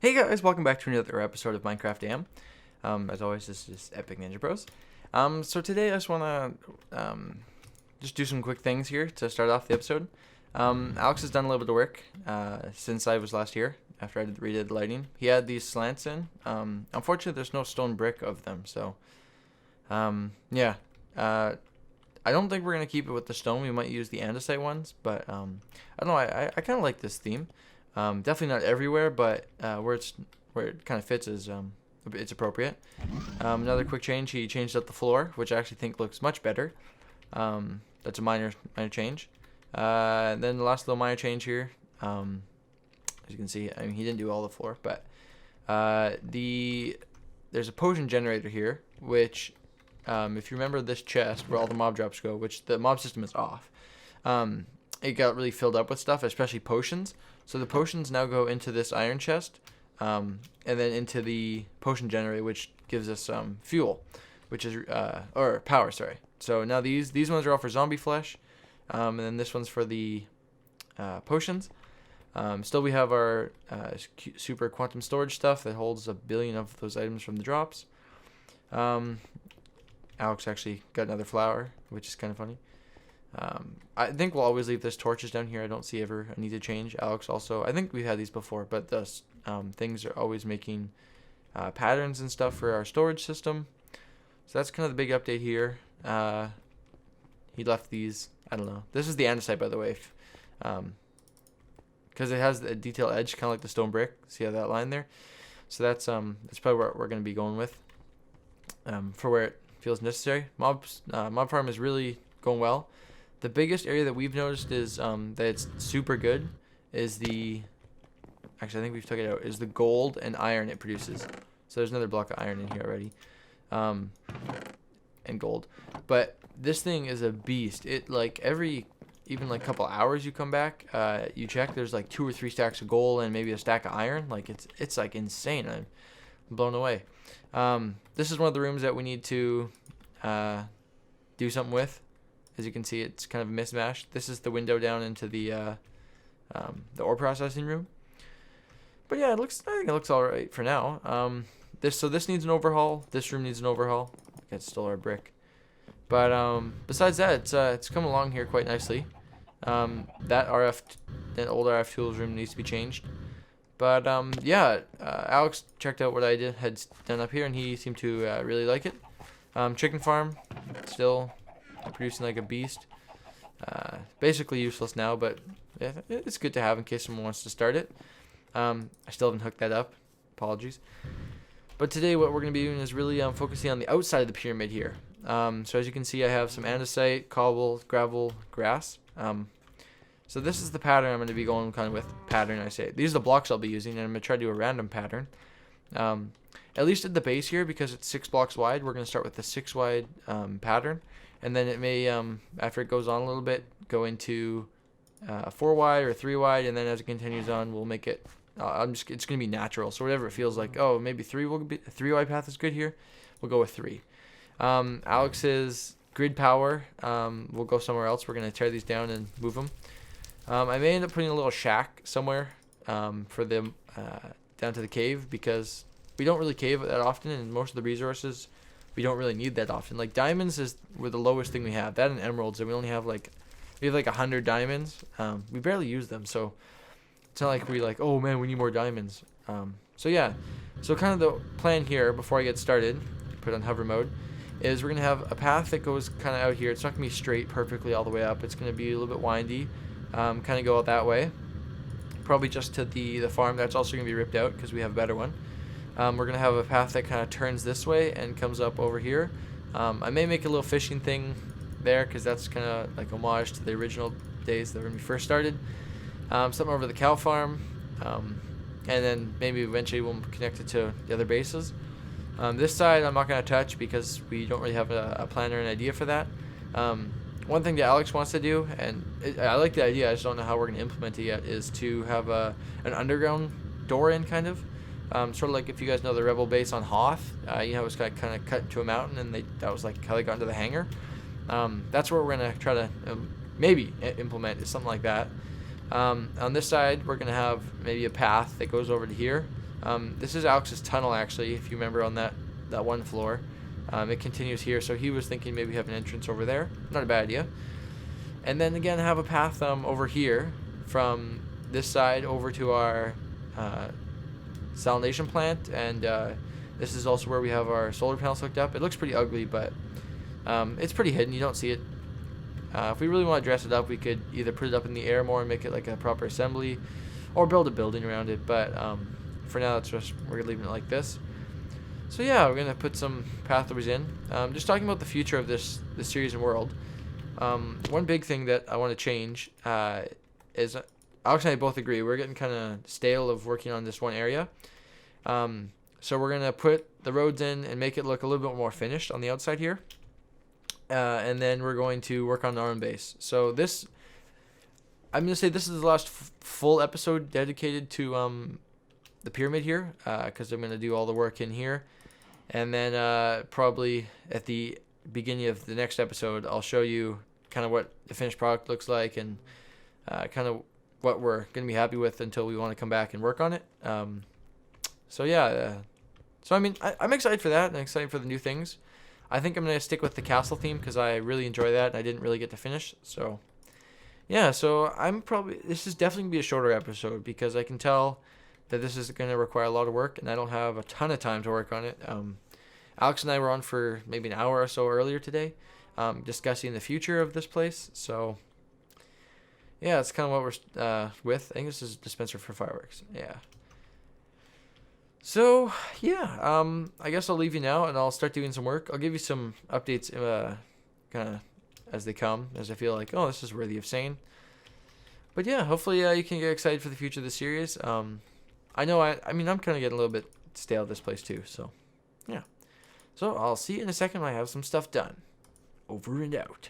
Hey guys, welcome back to another episode of Minecraft AM. As always, this is EpicNinjaBroz. So today I just want to just do some quick things here to start off the episode. Alex has done a little bit of work since I was last here, after I redid the lighting. He had these slants in. Unfortunately, there's no stone brick of them, so yeah. I don't think we're going to keep it with the stone. We might use the andesite ones, but I don't know, I kind of like this theme. Definitely not everywhere, but where it kind of fits is it's appropriate. Another quick change: he changed up the floor, which I actually think looks much better. That's a minor change. Then the last little minor change here, as you can see, I mean he didn't do all the floor, but there's a potion generator here, which if you remember this chest where all the mob drops go, which the mob system is off, it got really filled up with stuff, especially potions. So the potions now go into this iron chest, and then into the potion generator, which gives us fuel, which is or power. Sorry. So now these ones are all for zombie flesh, and then this one's for the potions. Still, we have our super quantum storage stuff that holds 1 billion of those items from the drops. Alex actually got another flower, which is kind of funny. I think we'll always leave this torches down here. I don't see ever a need to change. Alex also, I think we've had these before, but the things are always making patterns and stuff for our storage system. So that's kind of the big update here. He left these, I don't know. This is the andesite, by the way. Because it has the detail edge, kind of like the stone brick. See how that line there? So that's probably what we're going to be going with for where it feels necessary. Mob farm is really going well. The biggest area that we've noticed is that it's super good is actually I think we've took it out, is the gold and iron it produces. So there's another block of iron in here already, and gold. But this thing is a beast. It like even like couple hours you come back, you check, there's like 2 or 3 stacks of gold and maybe a stack of iron. Like it's like insane. I'm blown away. This is one of the rooms that we need to do something with. As you can see, it's kind of a mismatch. This is the window down into the ore processing room. But yeah, I think it looks all right for now. This needs an overhaul. This room needs an overhaul. It's still our brick. But besides that, it's come along here quite nicely. That old RF tools room needs to be changed. But yeah, Alex checked out what I had done up here, and he seemed to really like it. Chicken farm, still producing like a beast. Basically useless now, but yeah, it's good to have in case someone wants to start it. I still haven't hooked that up. Apologies. But today what we're going to be doing is really focusing on the outside of the pyramid here. So as you can see, I have some andesite, cobble, gravel, grass. So this is the pattern I'm going to be going kind of with. Pattern, I say. These are the blocks I'll be using, and I'm going to try to do a random pattern. At least at the base here, because it's 6 blocks wide, we're going to start with the 6 wide pattern. And then it may, after it goes on a little bit, go into 4 wide or 3 wide, and then as it continues on, we'll make it. It's going to be natural. So whatever it feels like. Oh, maybe 3 wide path is good here. We'll go with 3. Alex's grid power. We'll go somewhere else. We're going to tear these down and move them. I may end up putting a little shack somewhere for them down to the cave, because we don't really cave that often, and most of the resources we don't really need that often. Like diamonds were the lowest thing we have. That and emeralds, and we only have like 100 diamonds. We barely use them, so it's not like oh man, we need more diamonds. So yeah, so kind of the plan here before I get started, put on hover mode, is we're gonna have a path that goes kind of out here. It's not gonna be straight perfectly all the way up. It's gonna be a little bit windy, kind of go out that way. Probably just to the farm. That's also gonna be ripped out because we have a better one. We're going to have a path that kind of turns this way and comes up over here. I may make a little fishing thing there, because that's kind of like homage to the original days that when we first started. Something over the cow farm. And then maybe eventually we'll connect it to the other bases. This side I'm not going to touch because we don't really have a plan or an idea for that. One thing that Alex wants to do, and I like the idea, I just don't know how we're going to implement it yet, is to have an underground door in, kind of. Sort of like if you guys know the rebel base on Hoth, it was kind of cut into a mountain, and that was like how they got into the hangar. That's where we're gonna try to maybe implement, is something like that. On this side, we're gonna have maybe a path that goes over to here, This is Alex's tunnel, actually, if you remember on that one floor. It continues here, so he was thinking maybe have an entrance over there. Not a bad idea. And then again, have a path over here from this side over to our salination plant, and this is also where we have our solar panels hooked up. It looks pretty ugly, but it's pretty hidden. You don't see it. If we really want to dress it up, we could either put it up in the air more and make it like a proper assembly, or build a building around it. But for now, we're leaving it like this. So yeah, we're gonna put some pathways in. Just talking about the future of this series and world. One big thing that I want to change is Alex and I both agree we're getting kind of stale of working on this one area. So we're gonna put the roads in and make it look a little bit more finished on the outside here. And then we're going to work on our own base. So I'm gonna say this is the last full episode dedicated to the pyramid here, because I'm gonna do all the work in here. And then probably at the beginning of the next episode, I'll show you kind of what the finished product looks like, and kind of what we're going to be happy with until we want to come back and work on it. So yeah, so I mean, I'm excited for that, and I'm excited for the new things. I think I'm going to stick with the castle theme because I really enjoy that, and I didn't really get to finish. So yeah, so this is definitely going to be a shorter episode because I can tell that this is going to require a lot of work, and I don't have a ton of time to work on it. Alex and I were on for maybe an hour or so earlier today, discussing the future of this place. So yeah, that's kind of what we're with. I think this is a dispenser for fireworks. Yeah. So yeah, I guess I'll leave you now, and I'll start doing some work. I'll give you some updates, kind of as they come, as I feel like, oh, this is worthy of saying. But yeah, hopefully you can get excited for the future of the series. I know I mean, I'm kind of getting a little bit stale at this place too, so yeah. So I'll see you in a second when I have some stuff done. Over and out.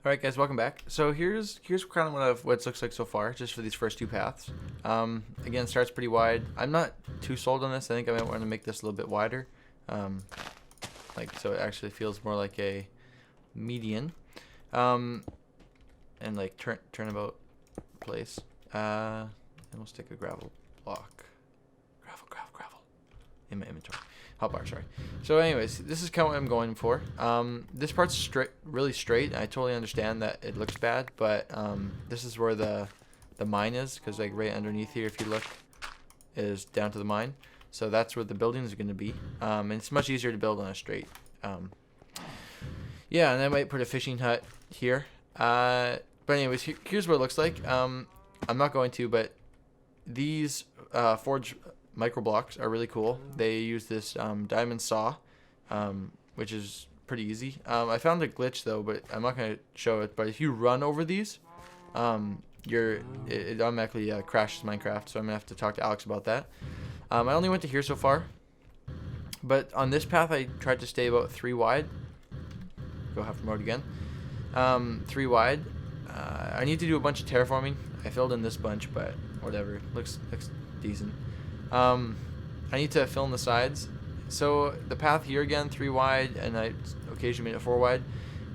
Alright guys, welcome back. So here's kind of what it looks like so far, just for these first two paths. Again, starts pretty wide. I'm not too sold on this. I think I might want to make this a little bit wider. Like, so it actually feels more like a median. And like turnabout place. And we'll stick a gravel block. Gravel. In my inventory. Hotbar, sorry. So anyways, this is kind of what I'm going for. This part's really straight. I totally understand that it looks bad, but this is where the mine is, because like right underneath here, if you look, is down to the mine. So that's where the building is going to be. And it's much easier to build on a straight. Yeah, and I might put a fishing hut here. But anyways, here's what it looks like. I'm not going to, but these forged micro blocks are really cool. They use this diamond saw, which is pretty easy. I found a glitch though, but I'm not going to show it. But if you run over these, it automatically crashes Minecraft. So I'm gonna have to talk to Alex about that. I only went to here so far, but on this path I tried to stay about 3 wide. Go half mode again. 3 wide. I need to do a bunch of terraforming. I filled in this bunch, but whatever. Looks decent. I need to fill in the sides. So the path here again, 3 wide, and I occasionally made it 4 wide.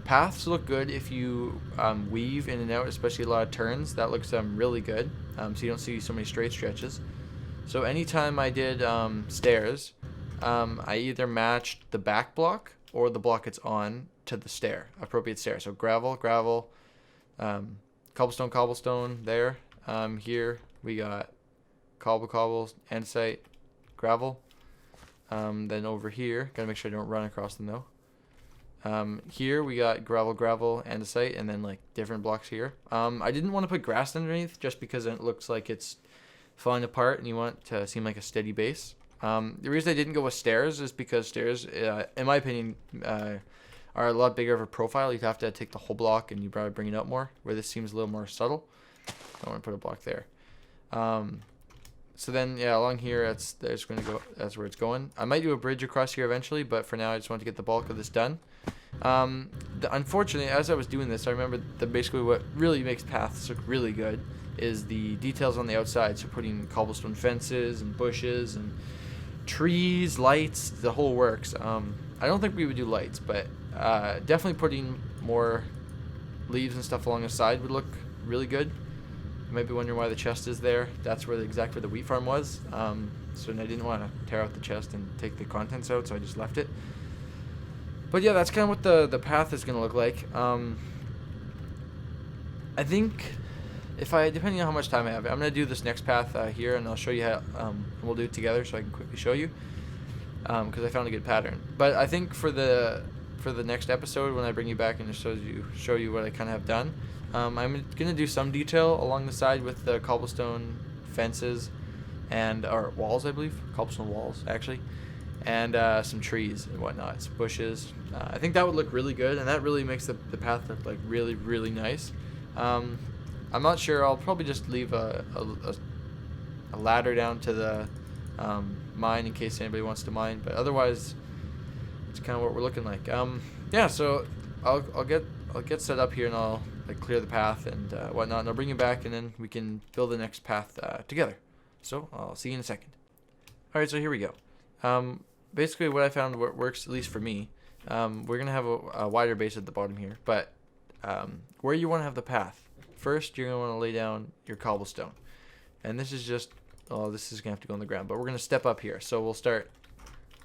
Paths look good if you weave in and out, especially a lot of turns. That looks really good. So you don't see so many straight stretches. So anytime I did stairs, I either matched the back block or the block it's on to the stair, appropriate stair. So gravel, cobblestone there. Here we got cobble, andesite, gravel. Then over here, gotta make sure I don't run across them though. Here we got gravel, andesite, and then like different blocks here. I didn't want to put grass underneath just because it looks like it's falling apart and you want it to seem like a steady base. The reason I didn't go with stairs is because stairs, in my opinion, are a lot bigger of a profile. You'd have to take the whole block and you probably bring it out more, where this seems a little more subtle. I want to put a block there. So then, yeah, along here, that's where it's going. I might do a bridge across here eventually, but for now, I just want to get the bulk of this done. Unfortunately, as I was doing this, I remember that basically what really makes paths look really good is the details on the outside. So putting cobblestone fences and bushes and trees, lights, the whole works. I don't think we would do lights, but definitely putting more leaves and stuff along the side would look really good. You might be wondering why the chest is there. That's where exactly where the wheat farm was. So I didn't want to tear out the chest and take the contents out, so I just left it. But yeah, that's kind of what the path is going to look like. I think depending on how much time I have, I'm going to do this next path here, and I'll show you how, we'll do it together so I can quickly show you, because I found a good pattern. But I think for the next episode, when I bring you back and show you what I kind of have done, I'm going to do some detail along the side with the cobblestone fences or walls, I believe, cobblestone walls actually, and some trees and whatnot, some bushes. I think that would look really good, and that really makes the path look like really, really nice. I'm not sure. I'll probably just leave a ladder down to the mine in case anybody wants to mine, but otherwise it's kind of what we're looking like. Yeah, so I'll get set up here, and I'll like clear the path and whatnot, and I'll bring you back, and then we can build the next path together. So I'll see you in a second. All right, so here we go. Basically what I found works, at least for me. We're gonna have a wider base at the bottom here, but where you want to have the path, first you're going to want to lay down your cobblestone, and this is just, this is going to have to go on the ground, but we're going to step up here. So we'll start,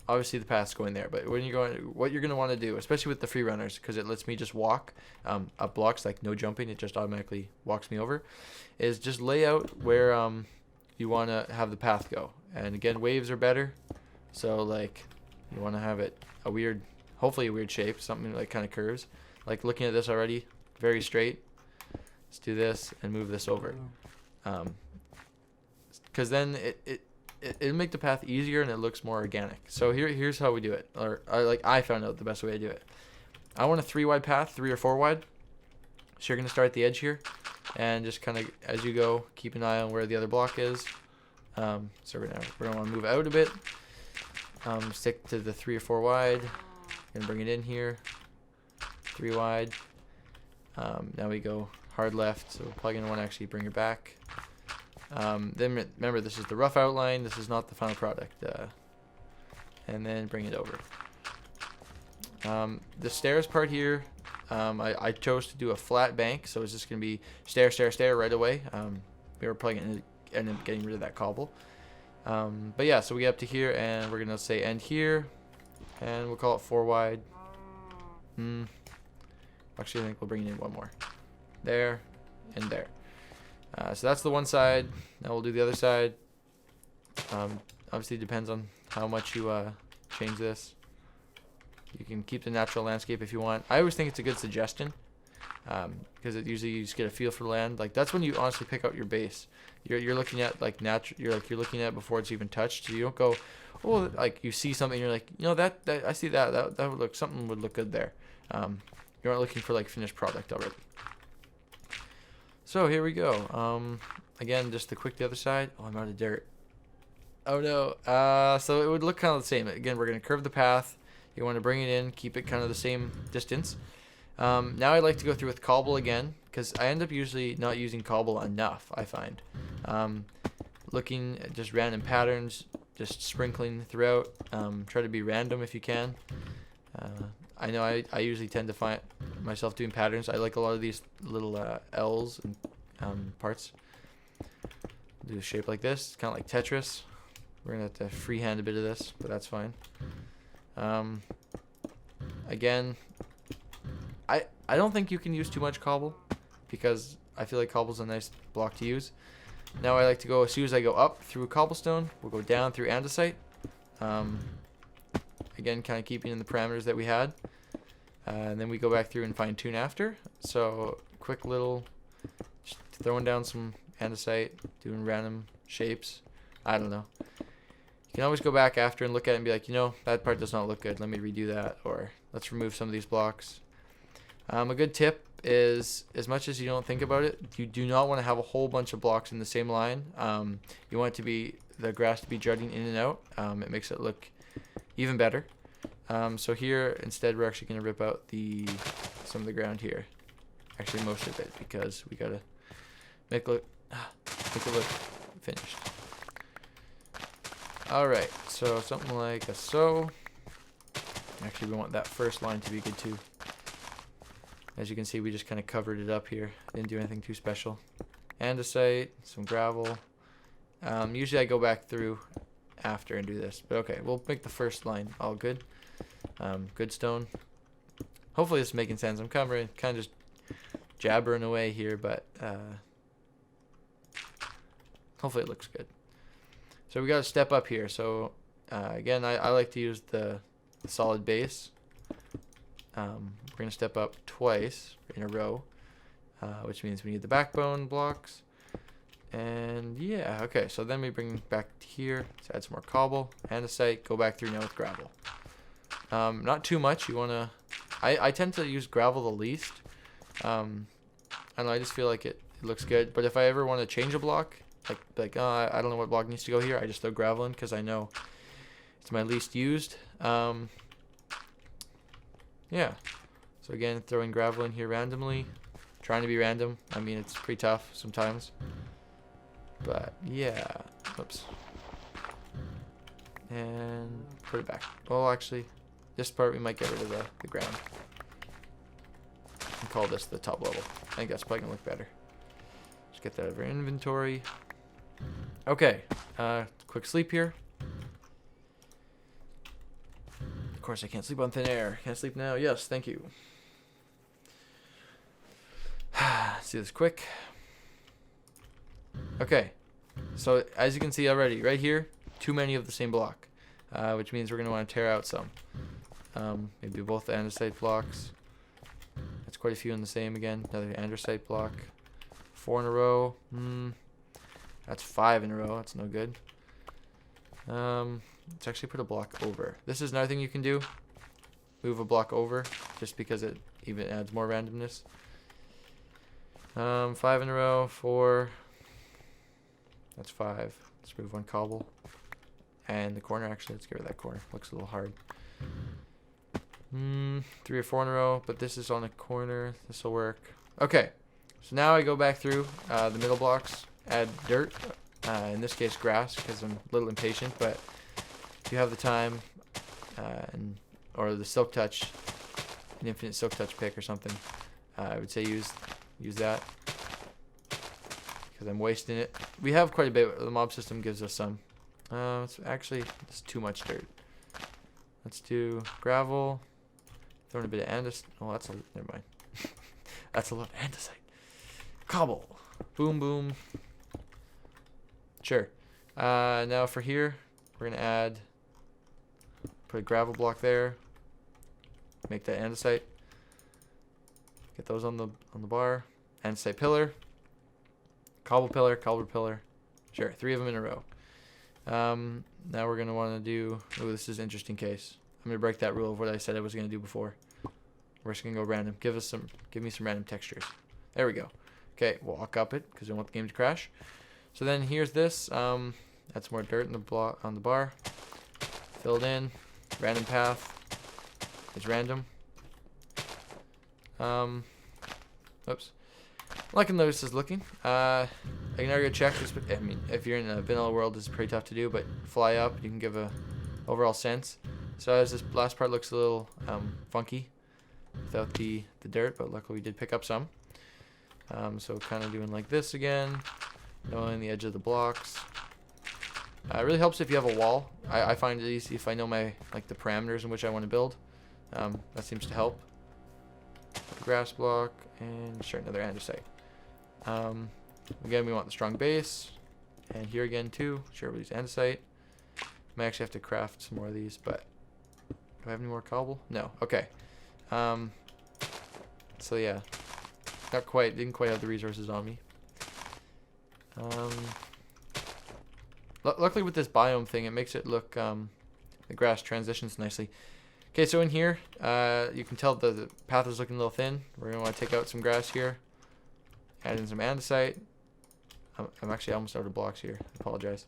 obviously the path's going there, but what you're going to want to do, especially with the free runners, because it lets me just walk up blocks, like no jumping, it just automatically walks me over, is just lay out where you want to have the path go. And again, waves are better, so like you want to have it hopefully a weird shape, something like kind of curves. Like looking at this already, very straight. Let's do this and move this over, because then it'll make the path easier and it looks more organic. So here's how we do it, or I found out the best way to do it. I want a 3 wide path, 3 or 4 wide. So you're gonna start at the edge here, and just kind of as you go, keep an eye on where the other block is. So we're gonna want to move out a bit. Stick to the 3 or 4 wide. Gonna bring it in here. 3 wide. Now we go hard left, so we're probably going to want to actually bring it back. Then remember, this is the rough outline, this is not the final product. And then bring it over. The stairs part here, I chose to do a flat bank, so it's just going to be stair, stair, stair right away. We were probably going to end up getting rid of that cobble. But yeah, so we get up to here, and we're going to say end here, and we'll call it 4 wide. Actually, I think we'll bring in 1 more. There and there. So that's the one side. Now we'll do the other side. Obviously, it depends on how much you change this. You can keep the natural landscape if you want. I always think it's a good suggestion, because it usually you just get a feel for the land. Like that's when you honestly pick out your base. You're looking at like you're looking at it before it's even touched. So you don't go, oh, like you see something, you're like, you know that I see that would look, something would look good there. You're not looking for like finished product already. So here we go. Again, just to quick the other side. Oh, I'm out of dirt. Oh no. So it would look kind of the same. Again, we're gonna curve the path. You want to bring it in, keep it kind of the same distance. Now I like to go through with cobble again, because I end up usually not using cobble enough, I find. Looking at just random patterns, just sprinkling throughout. Try to be random if you can. I know I usually tend to find myself doing patterns. I like a lot of these little L's and parts. Do a shape like this. It's kind of like Tetris. We're going to have to freehand a bit of this, but that's fine. Again, I don't think you can use too much cobble, because I feel like cobble's a nice block to use. Now I like to go, as soon as I go up through cobblestone, we'll go down through andesite. Again, kind of keeping in the parameters that we had. And then we go back through and fine tune after. So quick little, just throwing down some andesite, doing random shapes. I don't know. You can always go back after and look at it and be like, you know, that part does not look good. Let me redo that, or let's remove some of these blocks. A good tip is, as much as you don't think about it, you do not want to have a whole bunch of blocks in the same line. You want it to be, the grass to be jutting in and out. It makes it look even better. So here, instead, we're actually going to rip out some of the ground here. Actually, most of it, because we got to make it look finished. Alright, so something like a so. Actually, we want that first line to be good too. As you can see, we just kind of covered it up here. Didn't do anything too special. andesite, some gravel. Usually I go back through after and do this, but okay, we'll make the first line all good. Good stone. Hopefully this is making sense. I'm kind of just jabbering away here, but hopefully it looks good. So we got to step up here. So again, I like to use the solid base. We're going to step up twice in a row, which means we need the backbone blocks. And yeah, okay, so then we bring back here, let's add some more cobble, andesite, go back through now with gravel. Not too much, you want to, I tend to use gravel the least. I don't know, I just feel like it looks good, but if I ever want to change a block, like I don't know what block needs to go here, I just throw gravel in because I know it's my least used. Yeah, so again, throwing gravel in here randomly, trying to be random. I mean, it's pretty tough sometimes. But yeah, oops. And put it back. Well, actually, this part we might get rid of the ground. And call this the top level. I think that's probably gonna look better. Just get that out of our inventory. Okay, quick sleep here. Of course, I can't sleep on thin air. Can't sleep now. Yes, thank you. Let's do this quick. Okay, so as you can see already, right here, too many of the same block, which means we're going to want to tear out some. Maybe both the andesite blocks. That's quite a few in the same again. Another andesite block. 4 in a row. That's 5 in a row. That's no good. Let's actually put a block over. This is another thing you can do. Move a block over, just because it even adds more randomness. 5 in a row. 4. That's 5. Let's move 1 cobble. And the corner, actually, let's get rid of that corner. Looks a little hard. 3 or 4 in a row, but this is on a corner. This will work. Okay, so now I go back through the middle blocks, add dirt. In this case, grass, because I'm a little impatient. But if you have the time, or the silk touch, an infinite silk touch pick or something, I would say use that. I'm wasting it. We have quite a bit. The mob system gives us some. It's actually just too much dirt. Let's do gravel. Throwing a bit of andesite. Oh, that's a, never mind. That's a lot of andesite. Cobble. Boom, boom. Sure. Now for here, we're gonna add. Put a gravel block there. Make that andesite. Get those on the bar. Andesite pillar. Cobble pillar, cobble pillar. Sure, 3 of them in a row. Now we're going to want to do... Oh, this is an interesting case. I'm going to break that rule of what I said I was going to do before. We're just going to go random. Give me some random textures. There we go. Okay, walk up it, because we don't want the game to crash. So then here's this. That's more dirt in the block on the bar. Filled in. Random path. It's random. Oops. Liking how this is looking. I can already check this, but I mean, if you're in a vanilla world, it's pretty tough to do. But fly up, you can give a overall sense. So as this last part looks a little funky without the dirt, but luckily we did pick up some. So kind of doing like this again, knowing the edge of the blocks. It really helps if you have a wall. I find it easy if I know the parameters in which I want to build. That seems to help. Grass block, and sure, another andesite. Again, we want the strong base, and here again too. Sure, we'll use andesite. Might actually have to craft some more of these, but do I have any more cobble? No. Okay. So yeah, didn't quite have the resources on me. Luckily with this biome thing, it makes it look the grass transitions nicely. Okay, so in here, you can tell the path is looking a little thin. We're going to want to take out some grass here. Add in some andesite. I'm actually almost out of blocks here. I apologize.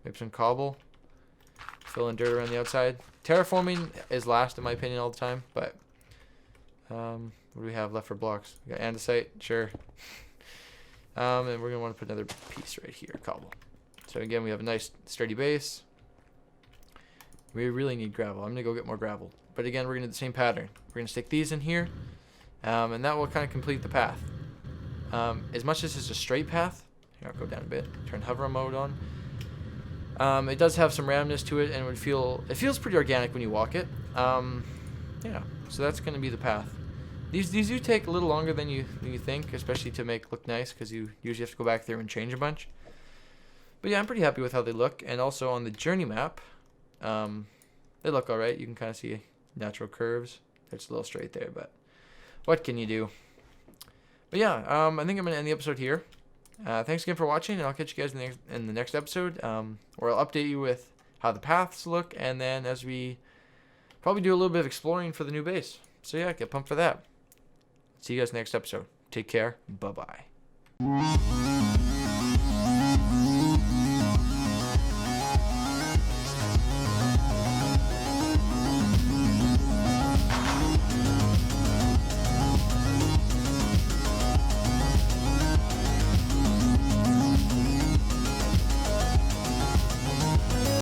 Maybe some cobble. Fill in dirt around the outside. Terraforming is last in my opinion all the time, but what do we have left for blocks? We got andesite, sure. And we're going to want to put another piece right here, cobble. So again, we have a nice sturdy base. We really need gravel. I'm going to go get more gravel. But again, we're going to do the same pattern. We're going to stick these in here, and that will kind of complete the path. As much as it's a straight path, Here, I'll go down a bit. Turn hover mode on. It does have some randomness to it, and it feels pretty organic when you walk it. Yeah, so that's going to be the path. These do take a little longer than you think, especially to make look nice, because you usually have to go back there and change a bunch. But yeah, I'm pretty happy with how they look, and also on the journey map, they look alright. You can kind of see natural curves. It's a little straight there, but what can you do? But yeah, I think I'm going to end the episode here. Thanks again for watching, and I'll catch you guys in the next episode, where I'll update you with how the paths look, and then as we probably do a little bit of exploring for the new base. So yeah, get pumped for that. See you guys next episode. Take care. Bye-bye.